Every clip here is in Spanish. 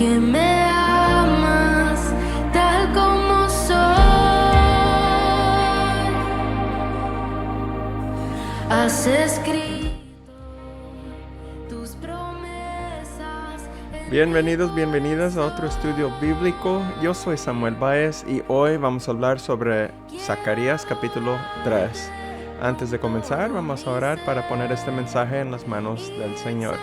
que me amas tal como soy. Has escrito tus promesas. Bienvenidas a otro estudio bíblico. Yo soy Samuel Báez y hoy vamos a hablar sobre Zacarías capítulo 3. Antes de comenzar, vamos a orar para poner este mensaje en las manos del Señor.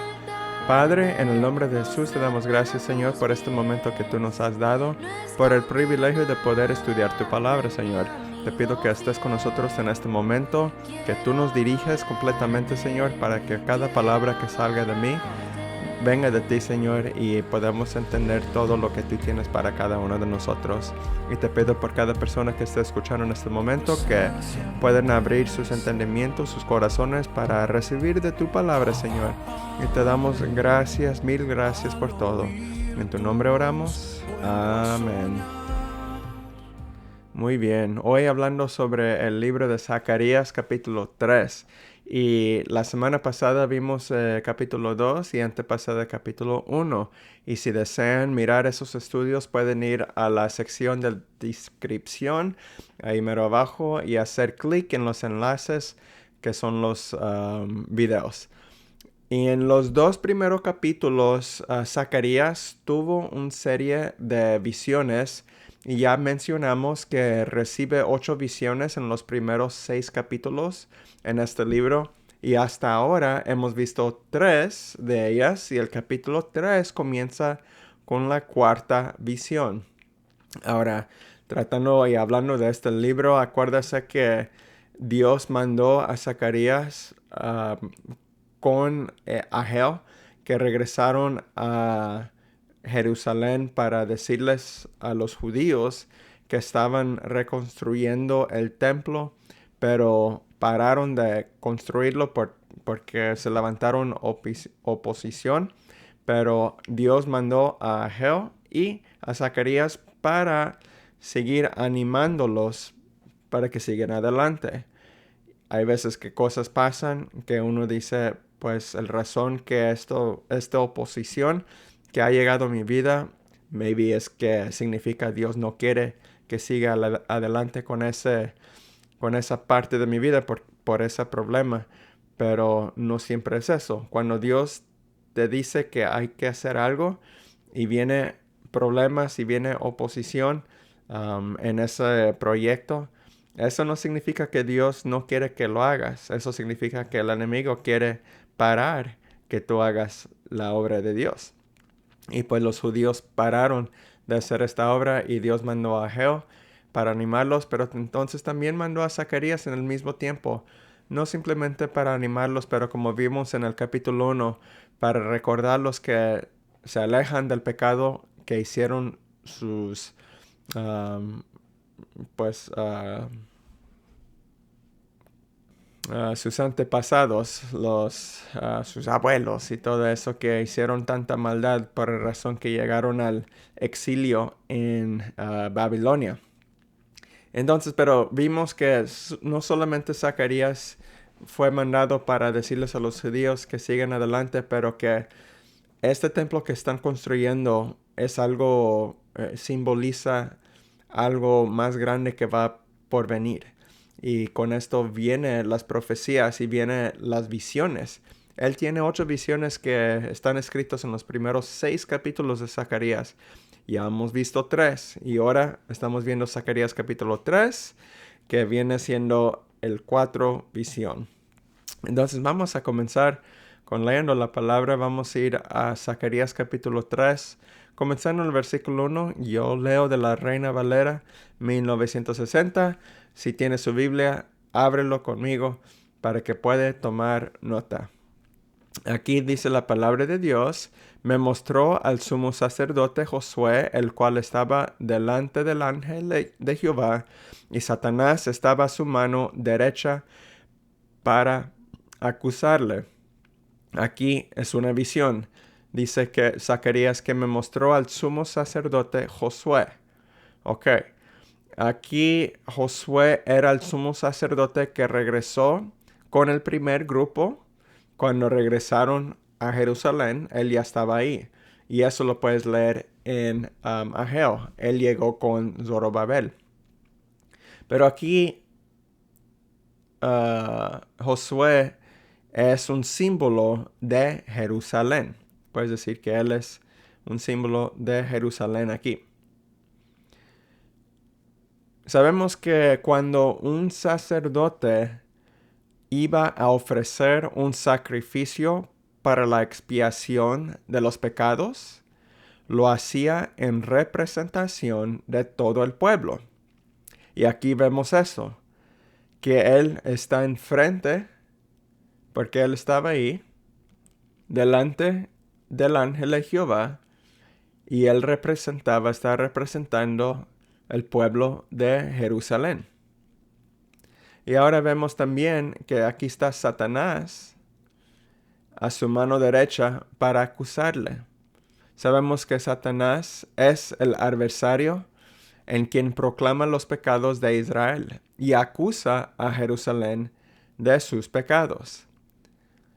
Padre, en el nombre de Jesús te damos gracias, Señor, por este momento que tú nos has dado, por el privilegio de poder estudiar tu palabra, Señor. Te pido que estés con nosotros en este momento, que tú nos diriges completamente, Señor, para que cada palabra que salga de mí venga de ti, Señor, y podamos entender todo lo que tú tienes para cada uno de nosotros. Y te pido por cada persona que esté escuchando en este momento que puedan abrir sus entendimientos, sus corazones para recibir de tu palabra, Señor. Y te damos gracias, mil gracias por todo. En tu nombre oramos. Amén. Muy bien, hoy hablando sobre el libro de Zacarías capítulo 3. Y la semana pasada vimos capítulo 2 y antepasada capítulo 1. Y si desean mirar esos estudios pueden ir a la sección de descripción, ahí mero abajo, y hacer clic en los enlaces que son los videos. Y en los dos primeros capítulos, Zacarías tuvo una serie de visiones. Y ya mencionamos que recibe 8 visiones en los primeros 6 capítulos en este libro. Y hasta ahora hemos visto 3 de ellas. Y el capítulo 3 comienza con la cuarta visión. Ahora, tratando y hablando de este libro, acuérdese que Dios mandó a Zacarías con Ageo, que regresaron a Jerusalén para decirles a los judíos que estaban reconstruyendo el templo, pero pararon de construirlo porque se levantaron oposición. Pero Dios mandó a Ageo y a Zacarías para seguir animándolos para que sigan adelante. Hay veces que cosas pasan que uno dice, pues el razón que esta oposición que ha llegado a mi vida, maybe es que significa Dios no quiere que siga adelante con esa parte de mi vida por ese problema. Pero no siempre es eso. Cuando Dios te dice que hay que hacer algo y viene problemas y viene oposición en ese proyecto, eso no significa que Dios no quiere que lo hagas. Eso significa que el enemigo quiere parar que tú hagas la obra de Dios. Y pues los judíos pararon de hacer esta obra y Dios mandó a Ageo para animarlos, pero entonces también mandó a Zacarías en el mismo tiempo. No simplemente para animarlos, pero como vimos en el capítulo 1, para recordarlos que se alejan del pecado que hicieron sus sus antepasados, sus abuelos y todo eso, que hicieron tanta maldad por la razón que llegaron al exilio en Babilonia. Entonces, pero vimos que no solamente Zacarías fue mandado para decirles a los judíos que sigan adelante, pero que este templo que están construyendo es algo, simboliza algo más grande que va por venir. Y con esto vienen las profecías y vienen las visiones. Él tiene 8 visiones que están escritas en los primeros 6 capítulos de Zacarías. Ya hemos visto 3 y ahora estamos viendo Zacarías capítulo 3, que viene siendo el 4 visión. Entonces vamos a comenzar con leyendo la palabra. Vamos a ir a Zacarías capítulo 3, comenzando en el versículo 1. Yo leo de la Reina Valera 1960. Si tiene su Biblia, ábrelo conmigo para que pueda tomar nota. Aquí dice la palabra de Dios: me mostró al sumo sacerdote Josué, el cual estaba delante del ángel de Jehová, y Satanás estaba a su mano derecha para acusarle. Aquí es una visión. Dice que Zacarías que me mostró al sumo sacerdote Josué. Ok. Aquí Josué era el sumo sacerdote que regresó con el primer grupo. Cuando regresaron a Jerusalén, él ya estaba ahí. Y eso lo puedes leer en Ageo. Él llegó con Zorobabel. Pero aquí Josué es un símbolo de Jerusalén. Puedes decir que él es un símbolo de Jerusalén aquí. Sabemos que cuando un sacerdote iba a ofrecer un sacrificio para la expiación de los pecados, lo hacía en representación de todo el pueblo. Y aquí vemos eso, que él está enfrente, porque él estaba ahí, delante del ángel de Jehová, y él está representando el pueblo de Jerusalén. Y ahora vemos también que aquí está Satanás a su mano derecha para acusarle. Sabemos que Satanás es el adversario en quien proclama los pecados de Israel y acusa a Jerusalén de sus pecados,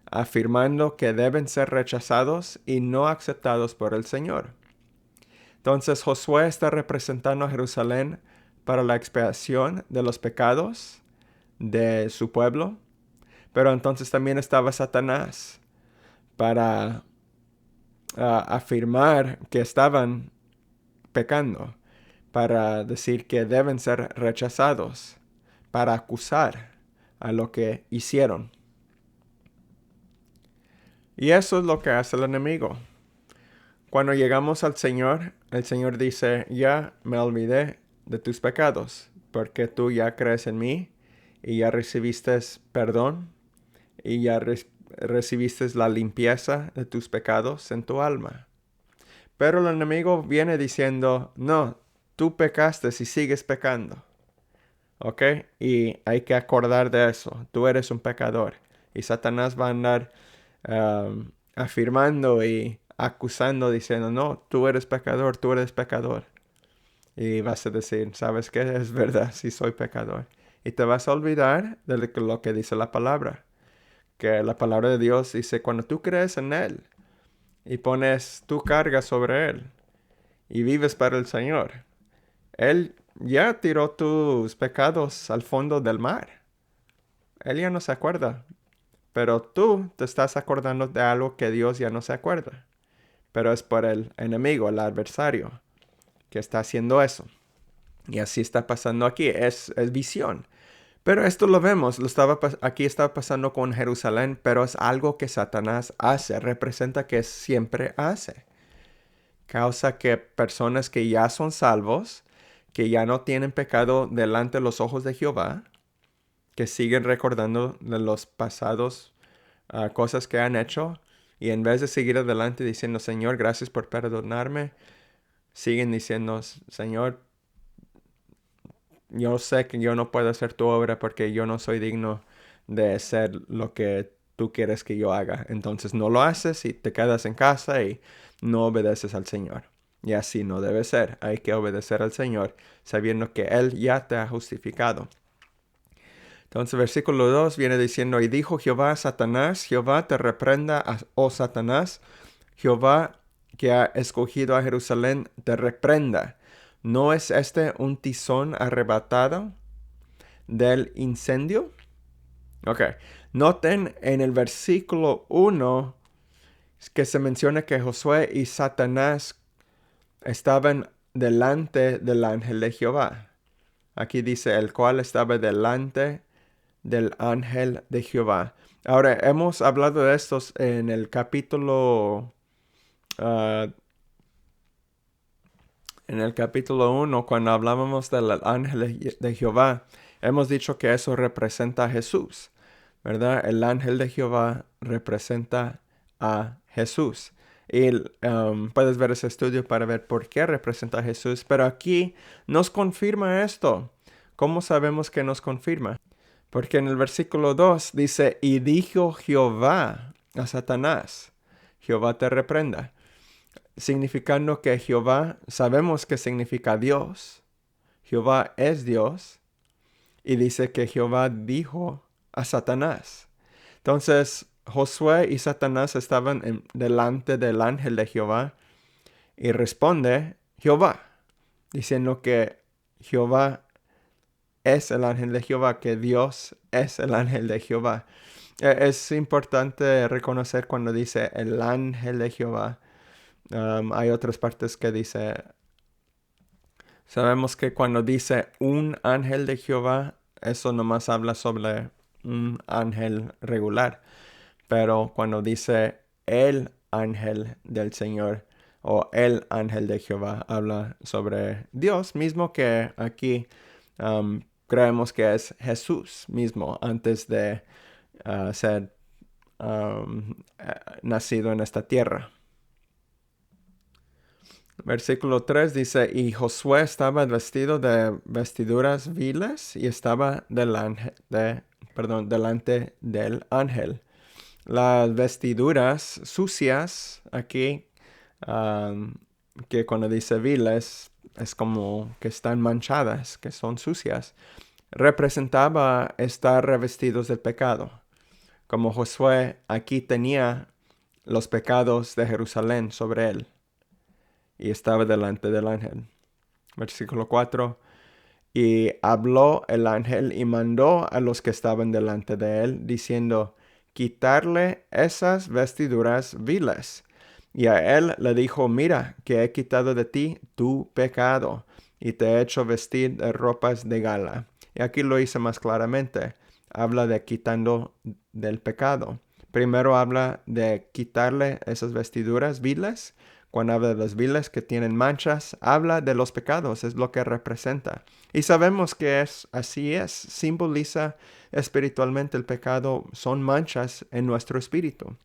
afirmando que deben ser rechazados y no aceptados por el Señor. Entonces Josué está representando a Jerusalén para la expiación de los pecados de su pueblo, pero entonces también estaba Satanás para afirmar que estaban pecando, para decir que deben ser rechazados, para acusar a lo que hicieron. Y eso es lo que hace el enemigo. Cuando llegamos al Señor, el Señor dice, ya me olvidé de tus pecados, porque tú ya crees en mí y ya recibiste perdón y ya recibiste la limpieza de tus pecados en tu alma. Pero el enemigo viene diciendo, no, tú pecaste y sigues pecando. ¿Ok? Y hay que acordar de eso. Tú eres un pecador. Y Satanás va a andar afirmando y acusando, diciendo, no, tú eres pecador, tú eres pecador. Y vas a decir, ¿sabes qué? Es verdad, sí soy pecador. Y te vas a olvidar de lo que dice la palabra. Que la palabra de Dios dice, cuando tú crees en Él y pones tu carga sobre Él y vives para el Señor, Él ya tiró tus pecados al fondo del mar. Él ya no se acuerda. Pero tú te estás acordando de algo que Dios ya no se acuerda. Pero es por el enemigo, el adversario, que está haciendo eso. Y así está pasando aquí. Es visión. Pero esto lo vemos. Aquí está pasando con Jerusalén, pero es algo que Satanás hace. Representa que siempre hace. Causa que personas que ya son salvos, que ya no tienen pecado delante de los ojos de Jehová, que siguen recordando de los pasados cosas que han hecho, y en vez de seguir adelante diciendo, Señor, gracias por perdonarme, siguen diciendo, Señor, yo sé que yo no puedo hacer tu obra porque yo no soy digno de hacer lo que tú quieres que yo haga. Entonces no lo haces y te quedas en casa y no obedeces al Señor. Y así no debe ser. Hay que obedecer al Señor sabiendo que Él ya te ha justificado. Entonces, versículo 2 viene diciendo, y dijo Jehová a Satanás, Jehová te reprenda, oh Satanás, Jehová que ha escogido a Jerusalén te reprenda. ¿No es este un tizón arrebatado del incendio? Ok, noten en el versículo 1 que se menciona que Josué y Satanás estaban delante del ángel de Jehová. Aquí dice, el cual estaba delante del ángel de Jehová. Ahora, hemos hablado de estos en el capítulo 1, cuando hablábamos del ángel de Jehová. Hemos dicho que eso representa a Jesús, ¿verdad? El ángel de Jehová representa a Jesús. Y puedes ver ese estudio para ver por qué representa a Jesús. Pero aquí nos confirma esto. ¿Cómo sabemos que nos confirma? Porque en el versículo 2 dice, y dijo Jehová a Satanás, Jehová te reprenda. Significando que Jehová, sabemos que significa Dios. Jehová es Dios. Y dice que Jehová dijo a Satanás. Entonces, Josué y Satanás estaban delante del ángel de Jehová. Y responde Jehová, diciendo que Jehová es el ángel de Jehová, que Dios es el ángel de Jehová. Es importante reconocer cuando dice el ángel de Jehová. Hay otras partes que dice, sabemos que cuando dice un ángel de Jehová, eso nomás habla sobre un ángel regular. Pero cuando dice el ángel del Señor o el ángel de Jehová, habla sobre Dios mismo, que aquí creemos que es Jesús mismo antes de ser nacido en esta tierra. Versículo 3 dice, y Josué estaba vestido de vestiduras viles y estaba delante del ángel. Las vestiduras sucias aquí, que cuando dice viles, es como que están manchadas, que son sucias, representaba estar revestidos del pecado. Como Josué aquí tenía los pecados de Jerusalén sobre él y estaba delante del ángel. Versículo 4. Y habló el ángel y mandó a los que estaban delante de él, diciendo, quitarle esas vestiduras viles. Y a él le dijo, mira, que he quitado de ti tu pecado, y te he hecho vestir de ropas de gala. Y aquí lo hice más claramente. Habla de quitando del pecado. Primero habla de quitarle esas vestiduras viles. Cuando habla de las viles que tienen manchas, habla de los pecados, es lo que representa. Y sabemos que así es, simboliza espiritualmente el pecado, son manchas en nuestro espíritu,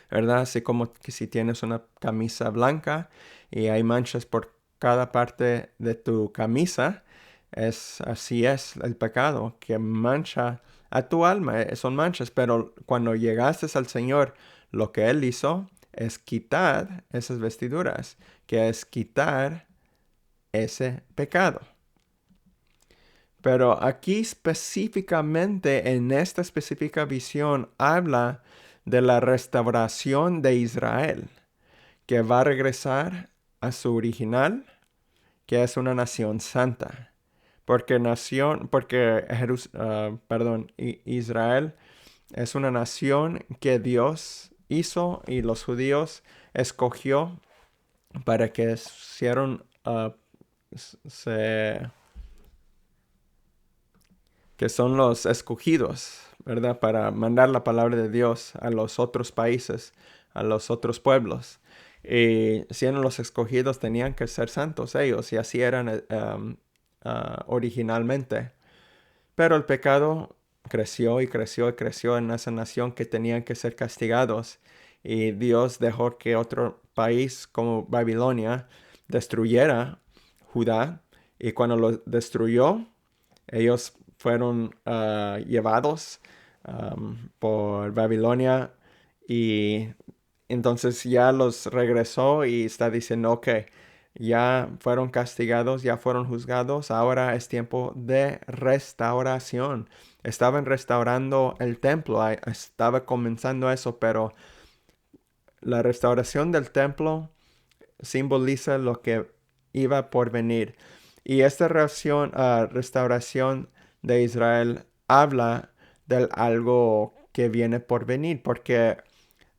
¿verdad? Así como que si tienes una camisa blanca y hay manchas por cada parte de tu camisa, así es el pecado, que mancha a tu alma, son manchas, pero cuando llegaste al Señor, lo que Él hizo es quitar esas vestiduras, que es quitar ese pecado. Pero aquí específicamente, en esta específica visión, habla de la restauración de Israel, que va a regresar a su original, que es una nación santa. Porque Israel es una nación que Dios hizo y los judíos escogió para que que son los escogidos, ¿verdad? Para mandar la palabra de Dios a los otros países, a los otros pueblos. Y siendo los escogidos tenían que ser santos ellos, y así eran originalmente. Pero el pecado creció y creció y creció en esa nación, que tenían que ser castigados. Y Dios dejó que otro país como Babilonia destruyera Judá. Y cuando lo destruyó, ellos fueron llevados por Babilonia, y entonces ya los regresó y está diciendo, ok, ya fueron castigados, ya fueron juzgados, ahora es tiempo de restauración. Estaban restaurando el templo, estaba comenzando eso, pero la restauración del templo simboliza lo que iba por venir. Y esta restauración de Israel habla de algo que viene por venir, porque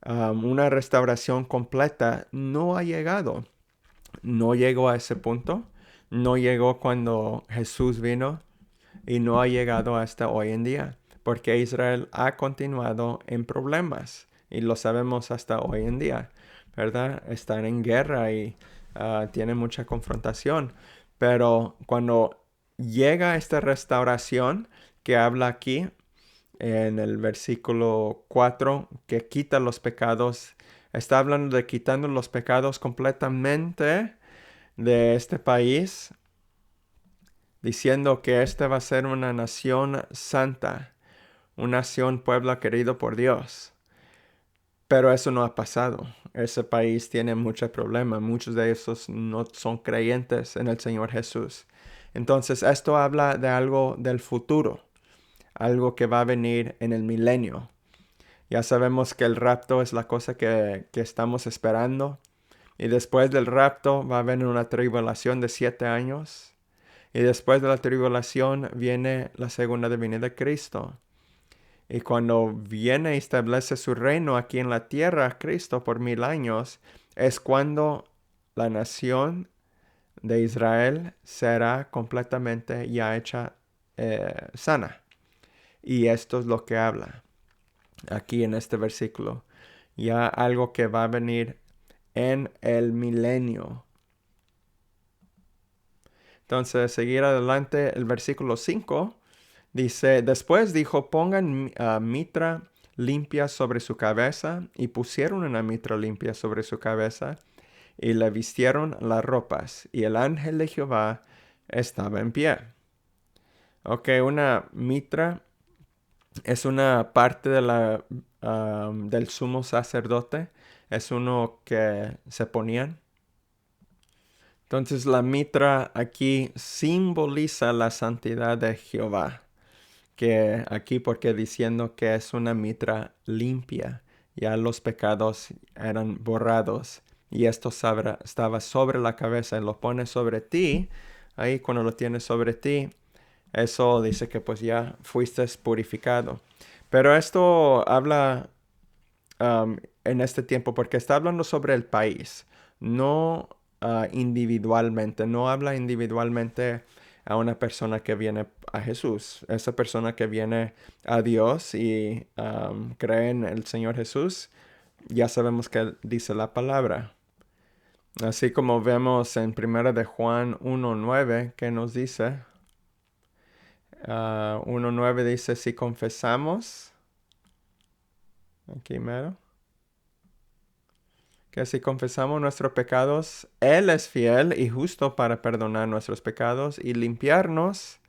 una restauración completa no ha llegado. No llegó a ese punto. No llegó cuando Jesús vino, y no ha llegado hasta hoy en día, porque Israel ha continuado en problemas, y lo sabemos hasta hoy en día, ¿verdad? Están en guerra y tienen mucha confrontación. Pero cuando llega esta restauración que habla aquí en el versículo 4, que quita los pecados, está hablando de quitando los pecados completamente de este país, diciendo que esta va a ser una nación santa, una nación, pueblo querido por Dios. Pero eso no ha pasado. Ese país tiene muchos problemas. Muchos de esos no son creyentes en el Señor Jesús. Entonces, esto habla de algo del futuro, algo que va a venir en el milenio. Ya sabemos que el rapto es la cosa que estamos esperando, Y después del rapto va a haber una tribulación de 7 años. Y después de la tribulación viene la segunda venida de Cristo. Y cuando viene y establece su reino aquí en la tierra, Cristo, por 1000 años, es cuando la nación de Israel será completamente ya hecha sana. Y esto es lo que habla aquí en este versículo. Ya algo que va a venir en el milenio. Entonces, seguir adelante, el versículo 5 dice, después dijo, pongan mitra limpia sobre su cabeza, y pusieron una mitra limpia sobre su cabeza, y le vistieron las ropas, y el ángel de Jehová estaba en pie. Ok, una mitra es una parte de del sumo sacerdote, es uno que se ponían. Entonces la mitra aquí simboliza la santidad de Jehová, que aquí porque diciendo que es una mitra limpia, ya los pecados eran borrados y esto estaba sobre la cabeza y lo pone sobre ti, ahí cuando lo tienes sobre ti, eso dice que pues ya fuiste purificado. Pero esto habla en este tiempo porque está hablando sobre el país, no individualmente, no habla individualmente a una persona que viene a Jesús. Esa persona que viene a Dios y cree en el Señor Jesús, ya sabemos que dice la palabra. Así como vemos en 1 de Juan 1:9 que nos dice, 1:9 dice, si confesamos, aquí mero, que si confesamos nuestros pecados, Él es fiel y justo para perdonar nuestros pecados y limpiarnos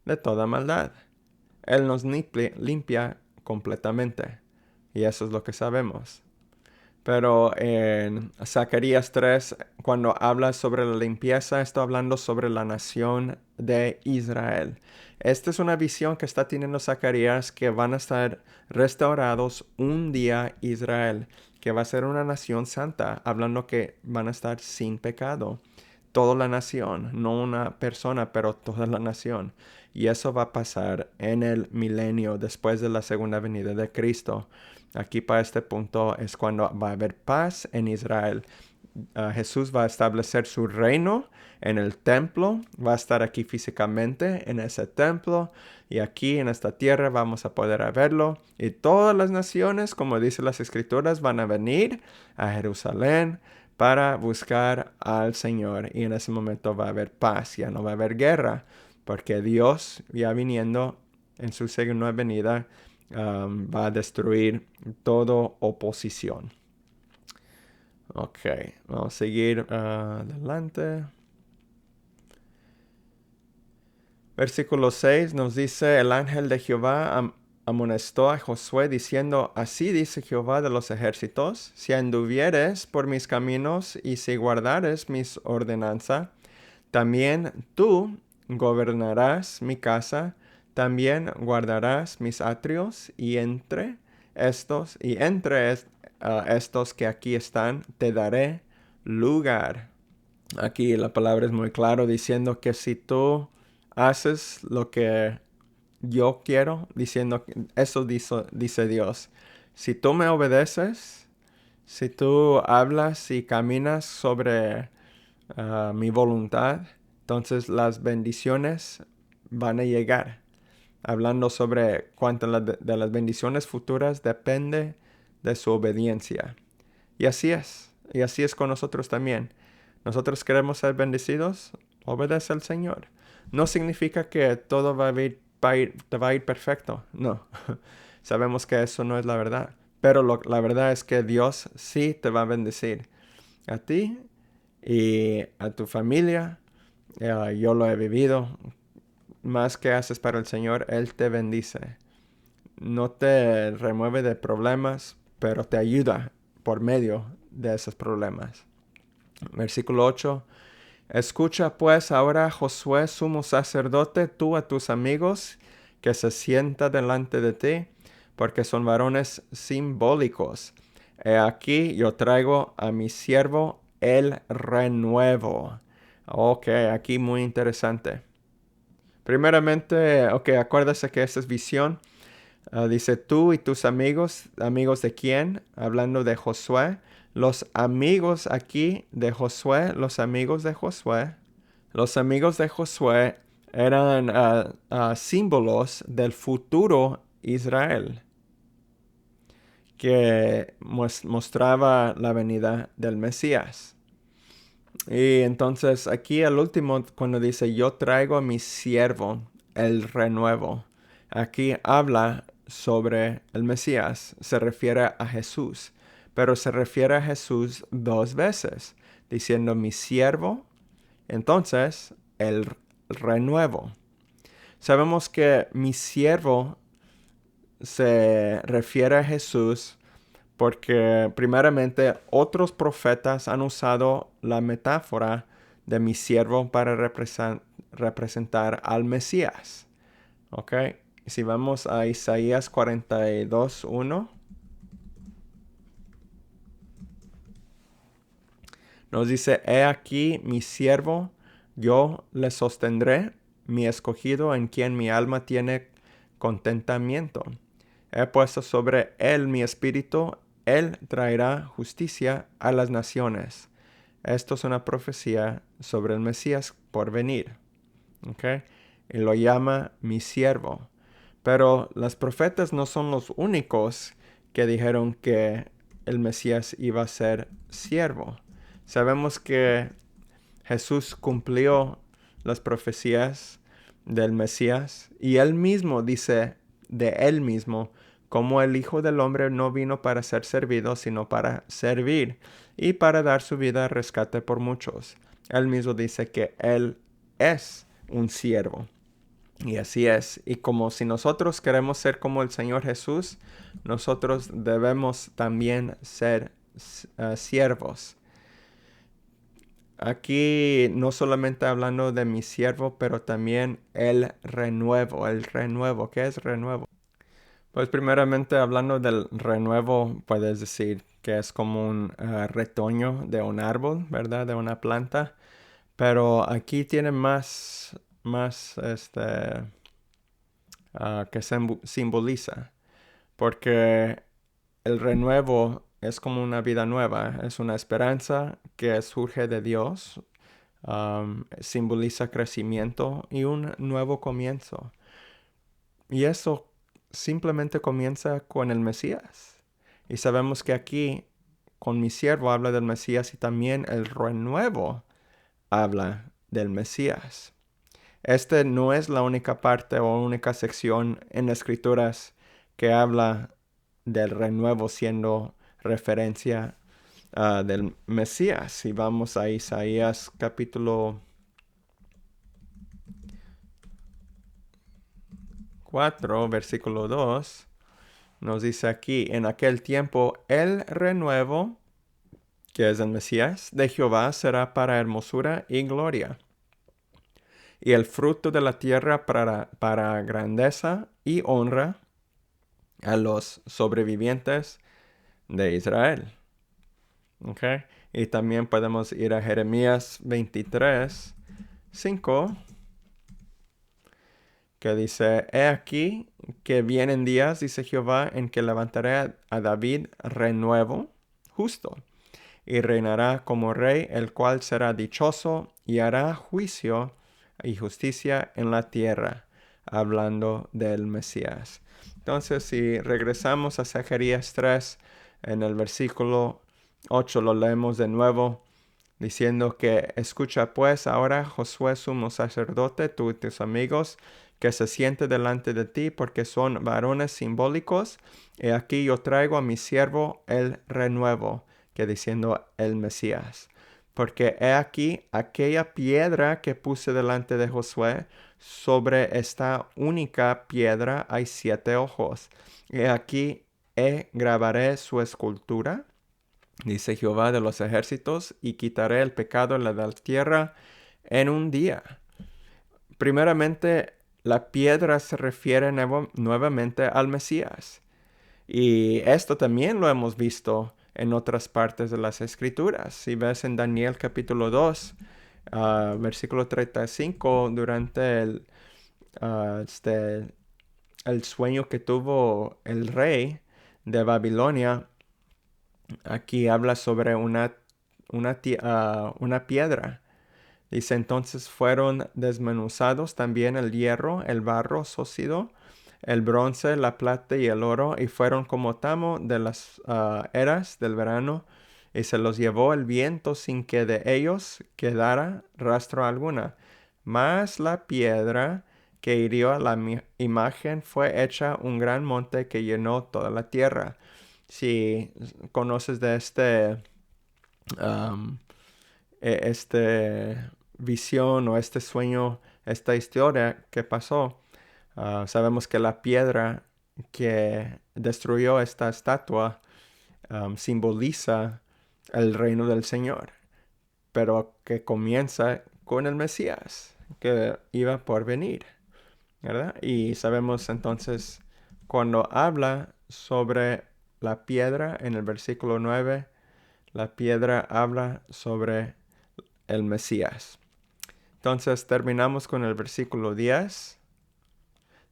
de toda maldad. Él nos limpia completamente. Y eso es lo que sabemos. Pero en Zacarías 3, cuando habla sobre la limpieza, está hablando sobre la nación de Israel. Esta es una visión que está teniendo Zacarías, que van a estar restaurados un día Israel, que va a ser una nación santa, hablando que van a estar sin pecado. Toda la nación, no una persona, pero toda la nación. Y eso va a pasar en el milenio, después de la segunda venida de Cristo. Aquí para este punto es cuando va a haber paz en Israel. Jesús va a establecer su reino en el templo, va a estar aquí físicamente en ese templo y aquí en esta tierra vamos a poder verlo. Y todas las naciones, como dicen las escrituras, van a venir a Jerusalén para buscar al Señor. Y en ese momento va a haber paz, ya no va a haber guerra, porque Dios ya viniendo en su segunda venida va a destruir toda oposición. Ok, vamos a seguir adelante. Versículo 6 nos dice, el ángel de Jehová amonestó a Josué diciendo, así dice Jehová de los ejércitos, si anduvieres por mis caminos y si guardares mis ordenanzas, también tú gobernarás mi casa, también guardarás mis atrios, y entre estos que aquí están, te daré lugar. Aquí la palabra es muy clara diciendo que si tú haces lo que yo quiero, diciendo eso dice Dios. Si tú me obedeces, si tú hablas y caminas sobre mi voluntad, entonces las bendiciones van a llegar. Hablando sobre cuánto de las bendiciones futuras depende de su obediencia. Y así es con nosotros también. Nosotros queremos ser bendecidos, obedece al Señor. No significa que todo te va a ir perfecto, no. Sabemos que eso no es la verdad. Pero la verdad es que Dios sí te va a bendecir. A ti y a tu familia. Yo lo he vivido. Más que haces para el Señor, Él te bendice. No te remueve de problemas, pero te ayuda por medio de esos problemas. Versículo 8. Escucha pues ahora, Josué, sumo sacerdote, tú a tus amigos que se sientan delante de ti, porque son varones simbólicos. He aquí yo traigo a mi siervo el renuevo. Ok, aquí muy interesante. Primeramente, ok, acuérdese que esta es visión. Dice tú y tus amigos, ¿amigos de quién? Hablando de Josué. Los amigos aquí de Josué, los amigos de Josué. Los amigos de Josué eran símbolos del futuro Israel, que mostraba la venida del Mesías. Y entonces aquí al último, cuando dice, yo traigo a mi siervo el renuevo, aquí habla sobre el Mesías, se refiere a Jesús, pero se refiere a Jesús dos veces, diciendo mi siervo, entonces el renuevo. Sabemos que mi siervo se refiere a Jesús porque primeramente otros profetas han usado la metáfora de mi siervo para representar al Mesías. ¿Ok? Si vamos a Isaías 42:1, nos dice, he aquí mi siervo, yo le sostendré, mi escogido en quien mi alma tiene contentamiento. He puesto sobre él mi espíritu, él traerá justicia a las naciones. Esto es una profecía sobre el Mesías por venir. ¿Ok? Y lo llama mi siervo. Pero los profetas no son los únicos que dijeron que el Mesías iba a ser siervo. Sabemos que Jesús cumplió las profecías del Mesías y él mismo dice de él mismo, como el Hijo del Hombre no vino para ser servido, sino para servir y para dar su vida a rescate por muchos. Él mismo dice que él es un siervo. Y así es. Y como si nosotros queremos ser como el Señor Jesús, nosotros debemos también ser siervos. Aquí no solamente hablando de mi siervo, pero también el renuevo. El renuevo, ¿qué es renuevo? Pues primeramente hablando del renuevo, puedes decir que es como un retoño de un árbol, ¿verdad? De una planta. Pero aquí tiene más que simboliza. Porque el renuevo es como una vida nueva, es una esperanza que surge de Dios, simboliza crecimiento y un nuevo comienzo. Y eso simplemente comienza con el Mesías. Y sabemos que aquí, con mi siervo, habla del Mesías y también el renuevo habla del Mesías. Este no es la única parte o única sección en las Escrituras que habla del renuevo siendo referencia del Mesías. Si vamos a Isaías capítulo 4, versículo 2, nos dice aquí, en aquel tiempo el renuevo, que es el Mesías, de Jehová será para hermosura y gloria, y el fruto de la tierra para grandeza y honra a los sobrevivientes de Israel. Okay. Y también podemos ir a Jeremías 23:5, que dice, he aquí que vienen días, dice Jehová, en que levantaré a David renuevo, justo, y reinará como rey, el cual será dichoso y hará juicio y justicia en la tierra, hablando del Mesías. Entonces, si regresamos a Zacarías 3, en el versículo 8 lo leemos de nuevo, diciendo que escucha pues ahora Josué sumo sacerdote, tú y tus amigos, que se siente delante de ti, porque son varones simbólicos, y aquí yo traigo a mi siervo el renuevo, que diciendo el Mesías. Porque he aquí aquella piedra que puse delante de Josué, sobre esta única piedra hay 7 ojos. Y aquí grabaré su escultura, dice Jehová de los ejércitos, y quitaré el pecado de la tierra en un día. Primeramente, la piedra se refiere nuevamente al Mesías. Y esto también lo hemos visto en otras partes de las Escrituras. Si ves en Daniel capítulo 2, versículo 35, durante el sueño que tuvo el rey de Babilonia, aquí habla sobre una piedra. Dice, entonces fueron desmenuzados también el hierro, el barro sócido, el bronce, la plata y el oro, y fueron como tamo de las eras del verano, y se los llevó el viento sin que de ellos quedara rastro alguna. Mas la piedra que hirió a la imagen fue hecha un gran monte que llenó toda la tierra. Si conoces de um, visión o este sueño, esta historia que pasó, sabemos que la piedra que destruyó esta estatua simboliza el reino del Señor, pero que comienza con el Mesías que iba por venir, ¿verdad? Y sabemos entonces cuando habla sobre la piedra en el versículo 9, la piedra habla sobre el Mesías. Entonces terminamos con el versículo 10,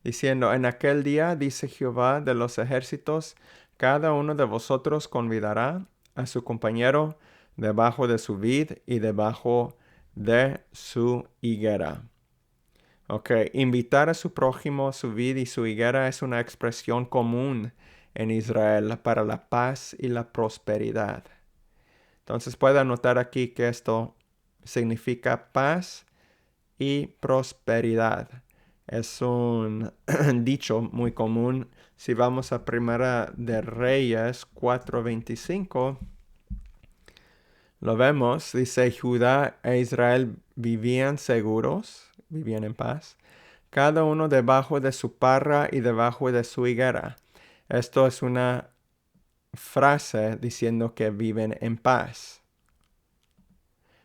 diciendo, en aquel día, dice Jehová de los ejércitos, cada uno de vosotros convidará a su compañero debajo de su vid y debajo de su higuera. Ok, invitar a su prójimo, su vid y su higuera es una expresión común en Israel para la paz y la prosperidad. Entonces puede anotar aquí que esto significa paz y prosperidad. Es un dicho muy común. Si vamos a Primera de Reyes 4:25, lo vemos. Dice, Judá e Israel vivían seguros, vivían en paz, cada uno debajo de su parra y debajo de su higuera. Esto es una frase diciendo que viven en paz.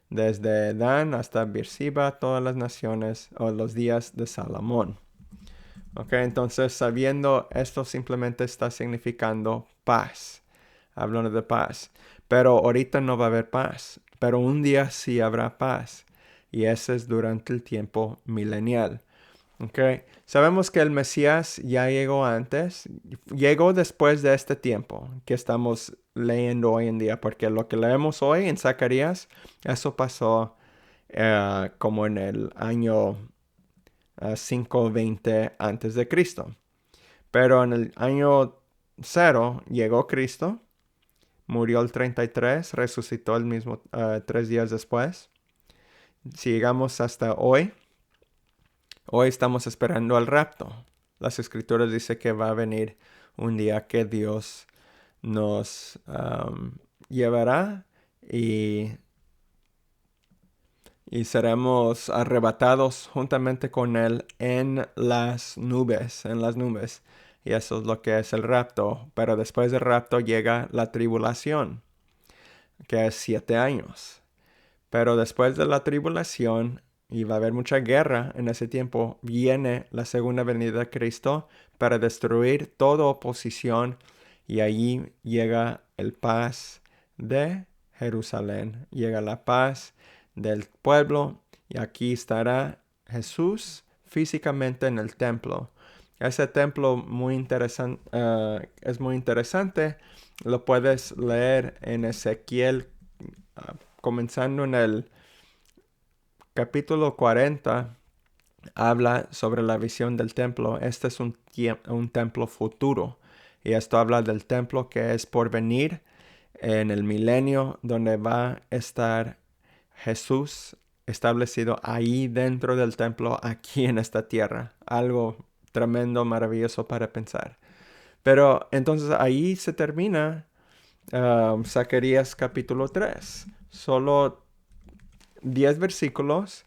Desde Dan hasta Beersheba, todas las naciones o los días de Salomón. Ok, entonces sabiendo esto simplemente está significando paz. Hablando de paz. Pero ahorita no va a haber paz. Pero un día sí habrá paz. Y ese es durante el tiempo milenial. Ok, sabemos que el Mesías ya llegó antes. Llegó después de este tiempo que estamos leyendo hoy en día. Porque lo que leemos hoy en Zacarías, eso pasó como en el año 520 antes de Cristo. Pero en el año 0 llegó Cristo, murió el 33, resucitó el mismo 3 días después. Si llegamos hasta hoy estamos esperando el rapto. Las escrituras dicen que va a venir un día que Dios nos llevará y seremos arrebatados juntamente con Él en las nubes. Y eso es lo que es el rapto. Pero después del rapto llega la tribulación, que es 7 años. Pero después de la tribulación, y va a haber mucha guerra en ese tiempo, viene la segunda venida de Cristo para destruir toda oposición. Y allí llega el paz de Jerusalén. Llega la paz del pueblo. Y aquí estará Jesús físicamente en el templo. Ese templo es muy interesante. Lo puedes leer en Ezequiel, comenzando en el capítulo 40. Habla sobre la visión del templo. Este es un templo futuro. Y esto habla del templo que es por venir en el milenio, donde va a estar Jesús establecido ahí dentro del templo, aquí en esta tierra. Algo tremendo, maravilloso para pensar. Pero entonces ahí se termina Zacarías capítulo 3. Solo 10 versículos,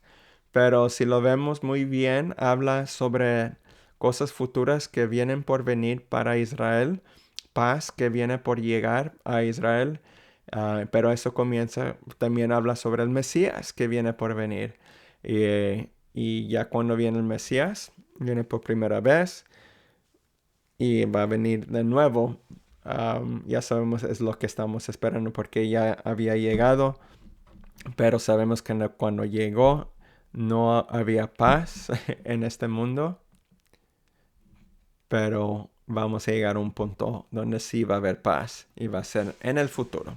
pero si lo vemos muy bien, habla sobre cosas futuras que vienen por venir para Israel, paz que viene por llegar a Israel, pero eso también habla sobre el Mesías que viene por venir. Y ya cuando viene el Mesías, viene por primera vez y va a venir de nuevo Ya sabemos es lo que estamos esperando porque ya había llegado, pero sabemos que cuando llegó no había paz en este mundo, pero vamos a llegar a un punto donde sí va a haber paz y va a ser en el futuro.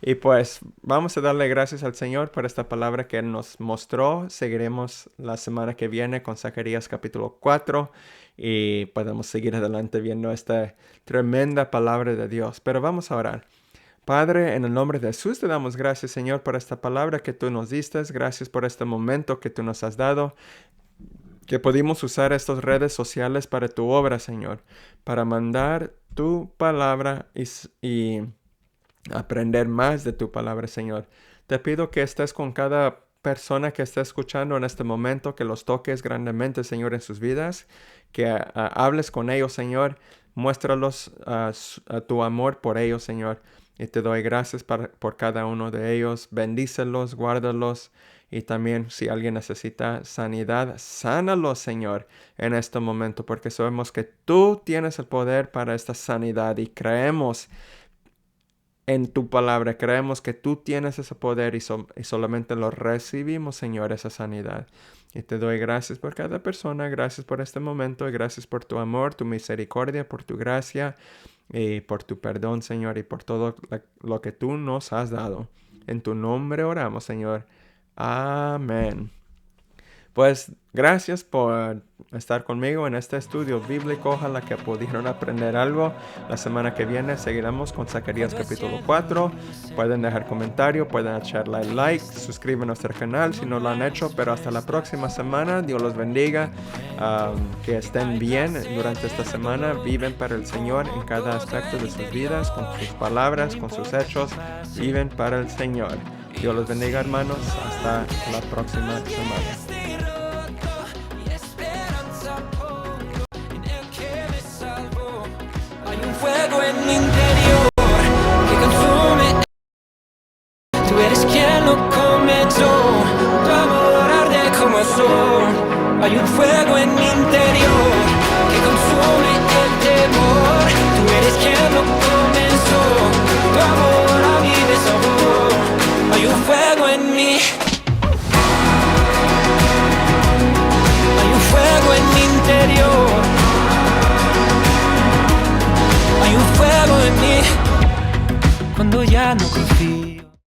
Y pues vamos a darle gracias al Señor por esta palabra que Él nos mostró. Seguiremos la semana que viene con Zacarías capítulo 4 y podemos seguir adelante viendo esta tremenda palabra de Dios. Pero vamos a orar. Padre, en el nombre de Jesús te damos gracias, Señor, por esta palabra que tú nos diste. Gracias por este momento que tú nos has dado, que pudimos usar estas redes sociales para tu obra, Señor, para mandar tu palabra y aprender más de tu palabra, Señor. Te pido que estés con cada persona que esté escuchando en este momento, que los toques grandemente, Señor, en sus vidas, que hables con ellos, Señor. Muéstralos a tu amor por ellos, Señor. Y te doy gracias por cada uno de ellos. Bendícelos, guárdalos. Y también si alguien necesita sanidad, sánalos, Señor, en este momento, porque sabemos que tú tienes el poder para esta sanidad y creemos en tu palabra. Creemos que tú tienes ese poder y solamente lo recibimos, Señor, esa sanidad. Y te doy gracias por cada persona, gracias por este momento y gracias por tu amor, tu misericordia, por tu gracia y por tu perdón, Señor, y por todo lo que tú nos has dado. En tu nombre oramos, Señor. Amén. Pues gracias por estar conmigo en este estudio bíblico. Ojalá que pudieron aprender algo. La semana que viene seguiremos con Zacarías capítulo 4. Pueden dejar comentario, pueden echarle like, suscriben a nuestro canal si no lo han hecho. Pero hasta la próxima semana. Dios los bendiga. Que estén bien durante esta semana. Viven para el Señor en cada aspecto de sus vidas, con sus palabras, con sus hechos. Viven para el Señor. Dios los bendiga, hermanos. Hasta la próxima semana. Fuego en mi interior que consume. Tú eres quien lo comenzó. Tu amor arde como el sol. Hay un fuego en mi interior que consume el temor. Tú eres quien lo comenzó. Tu amor aviva ese sabor. Hay un fuego en mí. Hay un fuego en mi interior. Hay un fuego en mí cuando ya no confío.